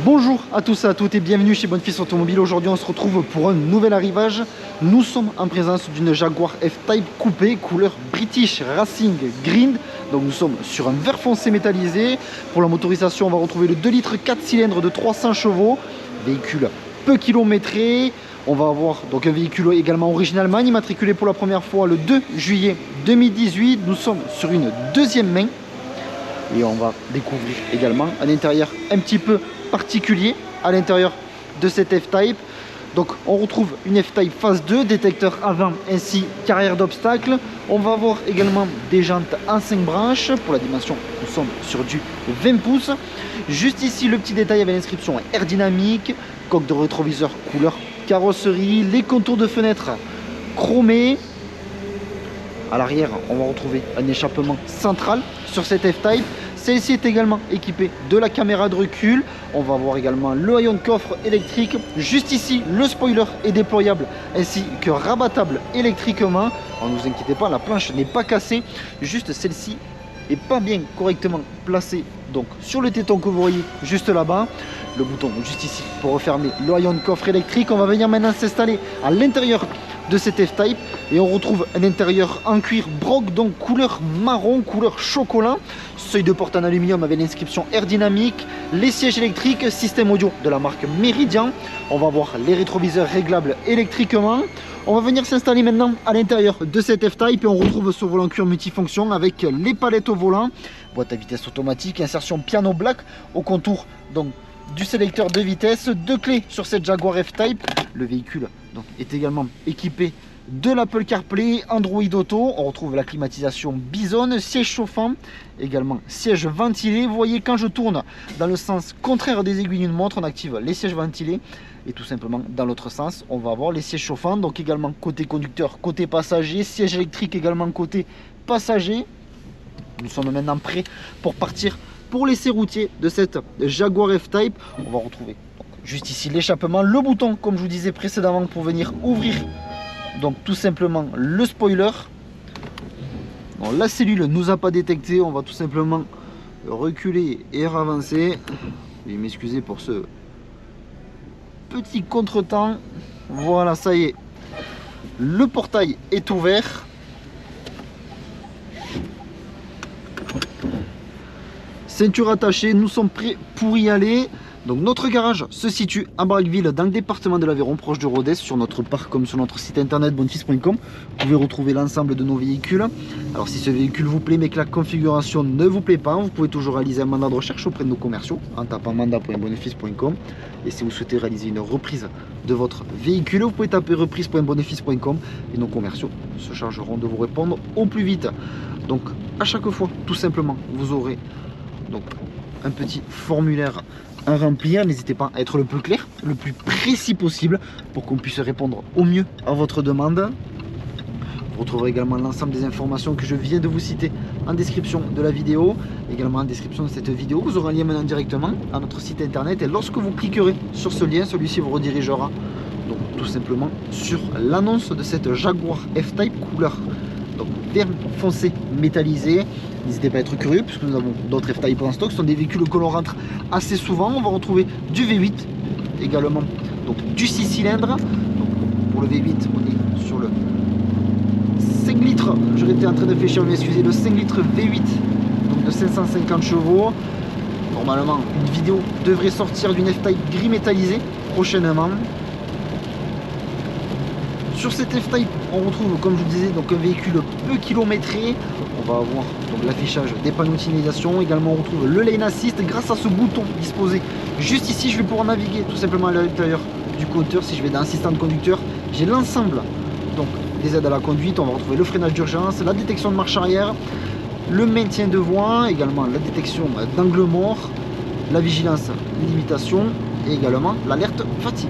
Bonjour à tous et à toutes et bienvenue chez Bonfils Automobile. Aujourd'hui on se retrouve pour un nouvel arrivage. Nous sommes en présence d'une Jaguar F-Type coupée couleur British Racing Green. Donc nous sommes sur un vert foncé métallisé. Pour la motorisation on va retrouver le 2 litres 4 cylindres de 300 chevaux. Véhicule peu kilométré. On va avoir donc un véhicule également original Allemagne, immatriculé pour la première fois le 2 juillet 2018. Nous sommes sur une deuxième main. Et on va découvrir également un intérieur un petit peu particulier à l'intérieur de cette F-Type. Donc on retrouve une F-Type phase 2, détecteur avant ainsi qu'arrière d'obstacles. On va avoir également des jantes en 5 branches. Pour la dimension, nous sommes sur du 20 pouces. Juste ici, le petit détail avec l'inscription aérodynamique, coque de rétroviseur couleur carrosserie, les contours de fenêtre chromés. À l'arrière, on va retrouver un échappement central sur cette F-Type. Celle-ci est également équipée de la caméra de recul. On va voir également le haillon de coffre électrique. Juste ici, le spoiler est déployable ainsi que rabattable électriquement. Alors, ne vous inquiétez pas, la planche n'est pas cassée. Juste celle-ci n'est pas bien correctement placée. Donc sur le téton que vous voyez juste là-bas, le bouton juste ici pour refermer le haillon de coffre électrique. On va venir maintenant s'installer à l'intérieur de cette F-Type et on retrouve un intérieur en cuir broc, donc couleur marron, couleur chocolat, seuil de porte en aluminium avec l'inscription aérodynamique, les sièges électriques, système audio de la marque Meridian. On va voir les rétroviseurs réglables électriquement. On va venir s'installer maintenant à l'intérieur de cette F-Type et on retrouve ce volant cuir multifonction avec les palettes au volant, boîte à vitesse automatique, insertion piano black au contour donc du sélecteur de vitesse, 2 clés sur cette Jaguar F-Type. Le véhicule donc est également équipé de l'Apple CarPlay, Android Auto. On retrouve la climatisation Bison, siège chauffant, également siège ventilé. Vous voyez, quand je tourne dans le sens contraire des aiguilles d'une montre, on active les sièges ventilés. Et tout simplement dans l'autre sens, on va avoir les sièges chauffants. Donc également côté conducteur, côté passager, siège électrique également côté passager. Nous sommes maintenant prêts pour partir pour l'essai routier de cette Jaguar F-Type. On va retrouver donc juste ici l'échappement, le bouton comme je vous disais précédemment pour venir ouvrir donc tout simplement le spoiler. Bon, la cellule ne nous a pas détecté, on va tout simplement reculer et avancer. Veuillez m'excuser pour ce petit contretemps. Voilà, ça y est, le portail est ouvert. Ceinture attachée, nous sommes prêts pour y aller. Donc notre garage se situe à Braqueville dans le département de l'Aveyron, proche de Rodez. Sur notre parc comme sur notre site internet bonfils.com, vous pouvez retrouver l'ensemble de nos véhicules. Alors si ce véhicule vous plaît mais que la configuration ne vous plaît pas, vous pouvez toujours réaliser un mandat de recherche auprès de nos commerciaux en tapant mandat.bonfils.com. Et si vous souhaitez réaliser une reprise de votre véhicule, vous pouvez taper reprise.bonfils.com et nos commerciaux se chargeront de vous répondre au plus vite. Donc à chaque fois, tout simplement, vous aurez donc un petit formulaire à remplir. N'hésitez pas à être le plus clair, le plus précis possible pour qu'on puisse répondre au mieux à votre demande. Vous retrouverez également l'ensemble des informations que je viens de vous citer en description de la vidéo. Également en description de cette vidéo, vous aurez un lien maintenant directement à notre site internet et lorsque vous cliquerez sur ce lien, celui-ci vous redirigera donc tout simplement sur l'annonce de cette Jaguar F-Type couleur donc vert foncé métallisé. N'hésitez pas à être curieux puisque nous avons d'autres F-Type en stock. Ce sont des véhicules que l'on rentre assez souvent. On va retrouver du V8 également, donc du 6 cylindres. Donc, pour le V8, on est sur le 5 litres. J'étais en train de réfléchir, mais excusez, le 5 litres V8 donc de 550 chevaux. Normalement, une vidéo devrait sortir d'une F-Type gris métallisé prochainement. Sur cette F-Type, on retrouve, comme je vous disais, donc un véhicule peu kilométré. On va avoir l'affichage des panneaux de signalisation. Également, on retrouve le lane assist grâce à ce bouton disposé juste ici. Je vais pouvoir naviguer tout simplement à l'intérieur du compteur. Si je vais dans assistant de conducteur, j'ai l'ensemble donc des aides à la conduite. On va retrouver le freinage d'urgence, la détection de marche arrière, le maintien de voie, également la détection d'angle mort, la vigilance limitation et également l'alerte fatigue.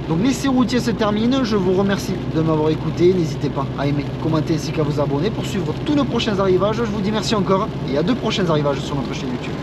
Donc l'essai routier se termine, je vous remercie de m'avoir écouté, n'hésitez pas à aimer, commenter ainsi qu'à vous abonner pour suivre tous nos prochains arrivages. Je vous dis merci encore et à de prochains arrivages sur notre chaîne YouTube.